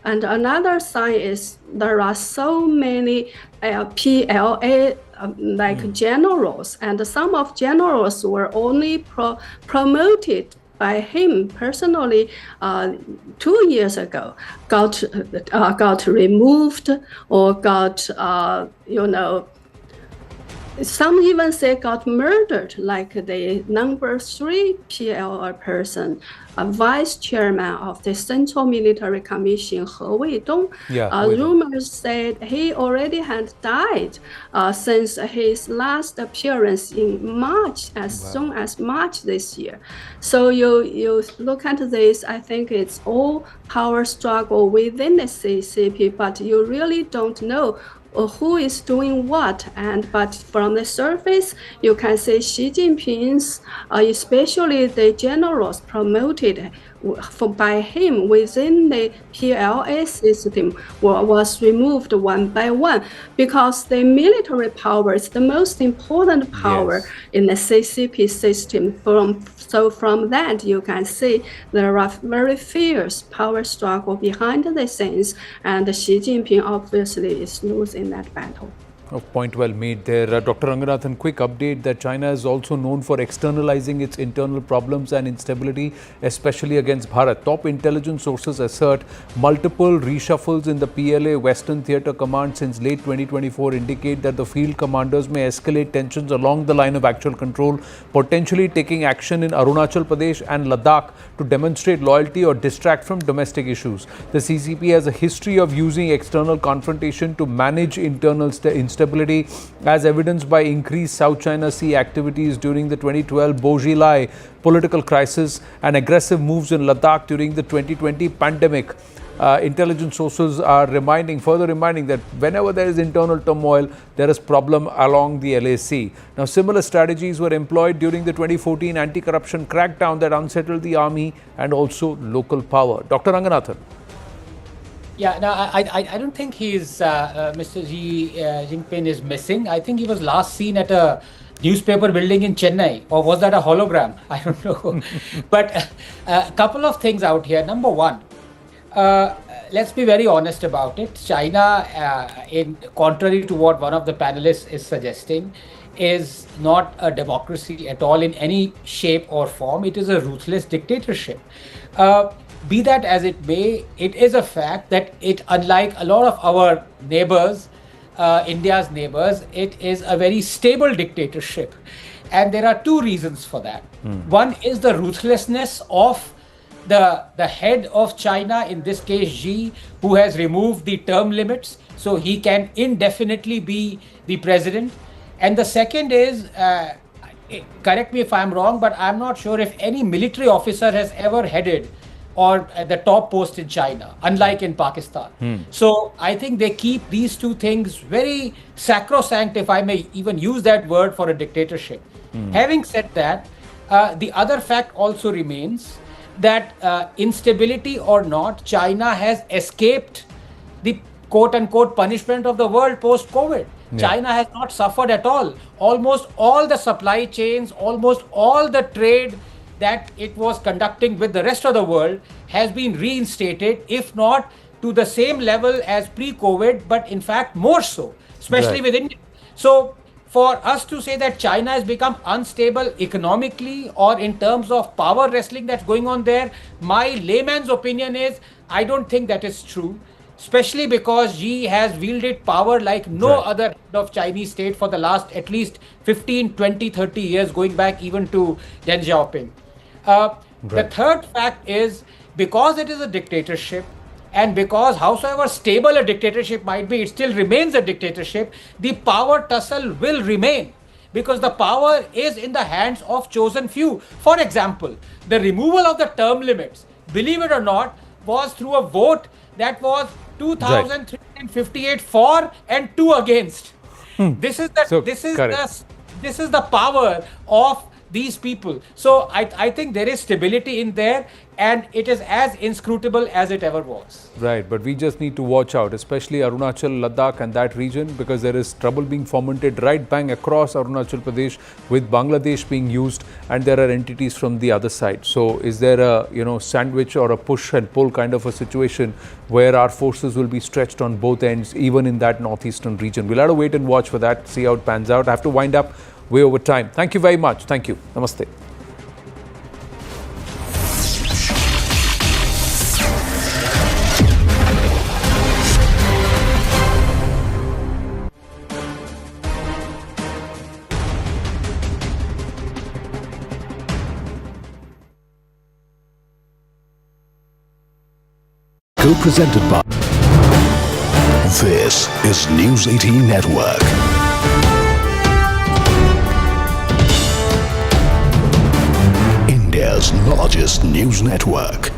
another sign is there are so many PLA generals, and some of generals were only promoted by him personally 2 years ago, got removed or got some even say got murdered, like the number 3 PLA person, a vice chairman of the Central Military Commission, He Weidong. Rumors said he already had died since his last appearance in March, soon as March this year. So you look at this, I think it's all power struggle within the CCP, but you really don't know who is doing what. But from the surface, you can say Xi Jinping's, especially the generals promoted by him within the PLA system was removed one by one, because the military power is the most important power in the CCP system. From that, you can see there are very fierce power struggle behind the scenes, and Xi Jinping obviously is losing that battle. Point well made there. Dr. Ranganathan, quick update that China is also known for externalizing its internal problems and instability, especially against Bharat. Top intelligence sources assert multiple reshuffles in the PLA Western Theatre Command since late 2024 indicate that the field commanders may escalate tensions along the line of actual control, potentially taking action in Arunachal Pradesh and Ladakh to demonstrate loyalty or distract from domestic issues. The CCP has a history of using external confrontation to manage internal instability, as evidenced by increased South China Sea activities during the 2012 Bojilai political crisis and aggressive moves in Ladakh during the 2020 pandemic. Intelligence sources are further reminding that whenever there is internal turmoil, there is problem along the LAC. Now, similar strategies were employed during the 2014 anti-corruption crackdown that unsettled the army and also local power. Dr. Ranganathan. Yeah, no, I don't think Mr. Xi Jinping is missing. I think he was last seen at a newspaper building in Chennai, or was that a hologram? I don't know. But a couple of things out here. Number one, let's be very honest about it. China, contrary to what one of the panelists is suggesting, is not a democracy at all in any shape or form. It is a ruthless dictatorship. Be that as it may, it is a fact that it, unlike a lot of our neighbors, India's neighbors, it is a very stable dictatorship. And there are two reasons for that. One is the ruthlessness of the head of China, in this case Xi, who has removed the term limits, so he can indefinitely be the president. And the second is, correct me if I'm wrong, but I'm not sure if any military officer has ever headed or at the top post in China, unlike in Pakistan. So I think they keep these two things very sacrosanct, if I may even use that word, for a dictatorship. Having said that, the other fact also remains that instability or not, China has escaped the quote-unquote punishment of the world post-COVID. China has not suffered at all. Almost all the supply chains, almost all the trade that it was conducting with the rest of the world has been reinstated, if not to the same level as pre-COVID, but in fact more so, especially with India. So for us to say that China has become unstable economically or in terms of power wrestling that's going on there, my layman's opinion is I don't think that is true, especially because Xi has wielded power like no other head of Chinese state for the last at least 15, 20, 30 years, going back even to Deng Xiaoping. The third fact is, because it is a dictatorship, and because howsoever stable a dictatorship might be, it still remains a dictatorship, the power tussle will remain, because the power is in the hands of chosen few. For example, the removal of the term limits, believe it or not, was through a vote that was 2,358 for and 2 against. This is the power of these people. So I think there is stability in there, and it is as inscrutable as it ever was. Right, but we just need to watch out, especially Arunachal, Ladakh and that region, because there is trouble being fomented right bang across Arunachal Pradesh, with Bangladesh being used, and there are entities from the other side. So is there a sandwich or a push and pull kind of a situation where our forces will be stretched on both ends, even in that northeastern region? We'll have to wait and watch for that, see how it pans out. I have to wind up way over time. Thank you very much. Thank you. Namaste. Co-presented by. This is News 18 Network. India's largest news network.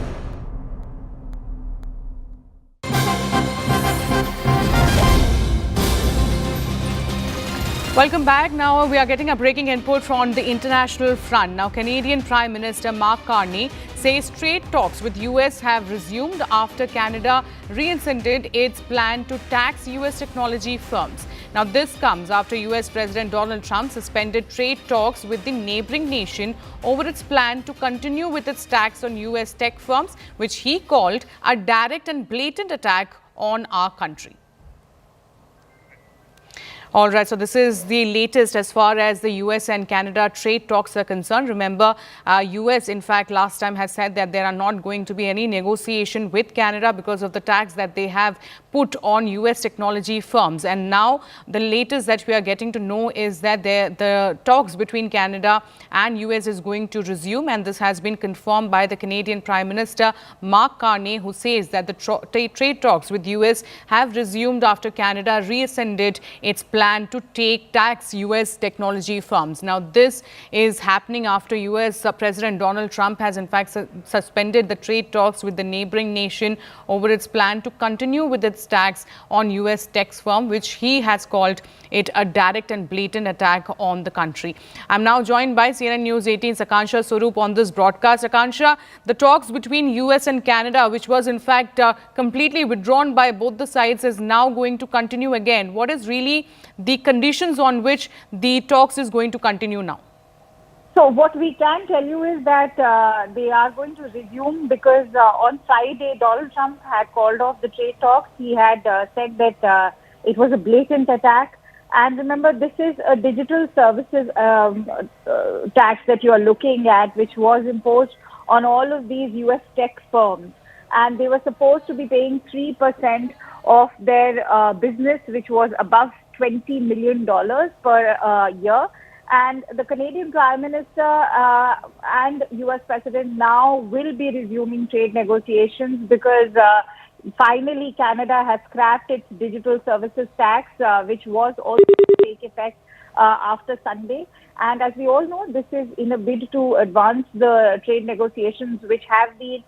Welcome back. Now we are getting a breaking input from the international front. Now Canadian Prime Minister Mark Carney says trade talks with US have resumed after Canada rescinded its plan to tax US technology firms. Now this comes after US President Donald Trump suspended trade talks with the neighboring nation over its plan to continue with its tax on US tech firms, which he called a direct and blatant attack on our country. All right, so this is the latest as far as the US and Canada trade talks are concerned. Remember, US, in fact, last time has said that there are not going to be any negotiation with Canada because of the tax that they have put on US technology firms. And now the latest that we are getting to know is that the talks between Canada and US is going to resume. And this has been confirmed by the Canadian Prime Minister Mark Carney, who says that the trade talks with US have resumed after Canada rescinded its plan to tax US technology firms. Now, this is happening after US President Donald Trump has in fact suspended the trade talks with the neighboring nation over its plan to continue with its tax on US tech firm, which he has called it a direct and blatant attack on the country. I'm now joined by CNN News 18's Akansha Swaroop on this broadcast. Akansha, the talks between US and Canada, which was in fact completely withdrawn by both the sides, is now going to continue again. What is really the conditions on which the talks is going to continue now? So what we can tell you is that they are going to resume because on Friday, Donald Trump had called off the trade talks. He had said that it was a blatant attack. And remember, this is a digital services tax that you are looking at, which was imposed on all of these US tech firms. And they were supposed to be paying 3% of their business, which was above $20 million per year. And the Canadian Prime Minister and US President now will be resuming trade negotiations because finally Canada has scrapped its digital services tax, which was also to take effect after Sunday. And as we all know, this is in a bid to advance the trade negotiations, which have been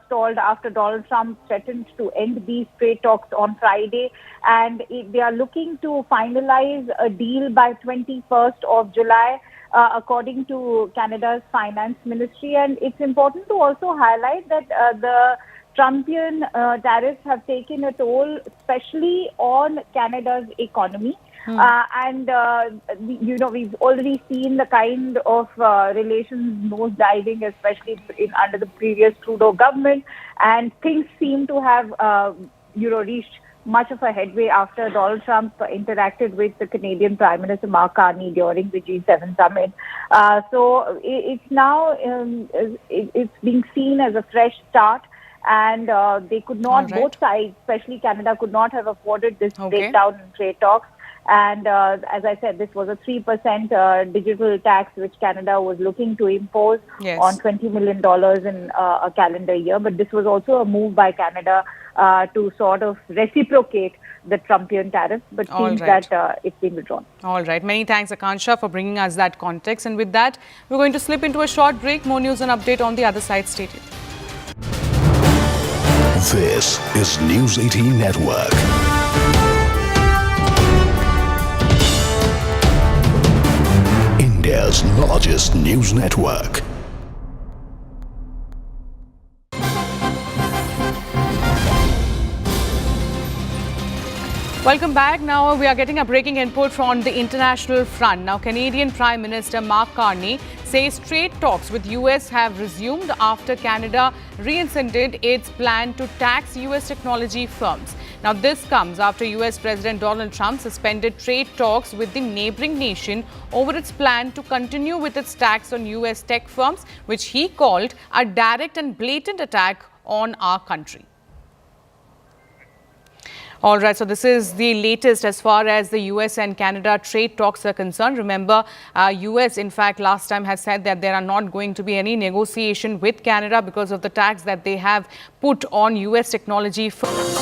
stalled after Donald Trump threatened to end these trade talks on Friday. And they are looking to finalize a deal by 21st of July, according to Canada's finance ministry. And it's important to also highlight that the Trumpian tariffs have taken a toll, especially on Canada's economy. We've already seen the kind of relations nosediving, especially under the previous Trudeau government, and things seem to have, reached much of a headway after Donald Trump interacted with the Canadian Prime Minister Mark Carney during the G7 summit. So it's now it's being seen as a fresh start. And they could not, both sides, especially Canada, could not have afforded this breakdown in trade talks. And as I said, this was a 3% digital tax which Canada was looking to impose on $20 million in a calendar year. But this was also a move by Canada to sort of reciprocate the Trumpian tariffs, but seems that it's been withdrawn. All right. Many thanks, Akansha, for bringing us that context. And with that, we're going to slip into a short break. More news and update on the other side. Stay tuned. This is News 18 Network. India's largest news network. Welcome back. Now we are getting a breaking input from the international front. Now Canadian Prime Minister Mark Carney says trade talks with US have resumed after Canada rescinded its plan to tax US technology firms. Now this comes after US President Donald Trump suspended trade talks with the neighboring nation over its plan to continue with its tax on US tech firms, which he called a direct and blatant attack on our country. All right, so this is the latest as far as the US and Canada trade talks are concerned. Remember, US, in fact, last time has said that there are not going to be any negotiation with Canada because of the tax that they have put on US technology firms.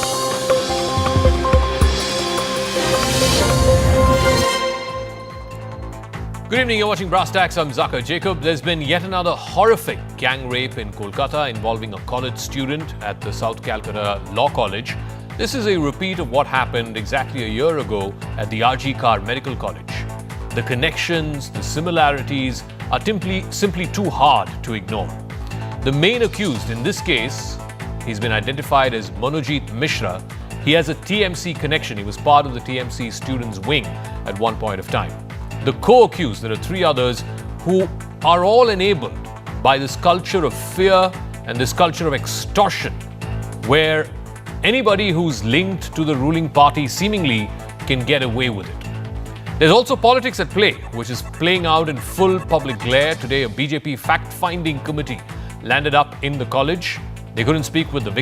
Good evening, you're watching Brass Tacks. I'm Zakir Jacob. There's been yet another horrific gang rape in Kolkata involving a college student at the South Calcutta Law College. This is a repeat of what happened exactly a year ago at the RG Kar Medical College. The connections, the similarities are simply too hard to ignore. The main accused in this case, he's been identified as Manojit Mishra. He has a TMC connection. He was part of the TMC students' wing at one point of time. The co-accused, there are three others who are all enabled by this culture of fear and this culture of extortion, where anybody who's linked to the ruling party seemingly can get away with it. There's also politics at play, which is playing out in full public glare. Today, a BJP fact-finding committee landed up in the college. They couldn't speak with the victim.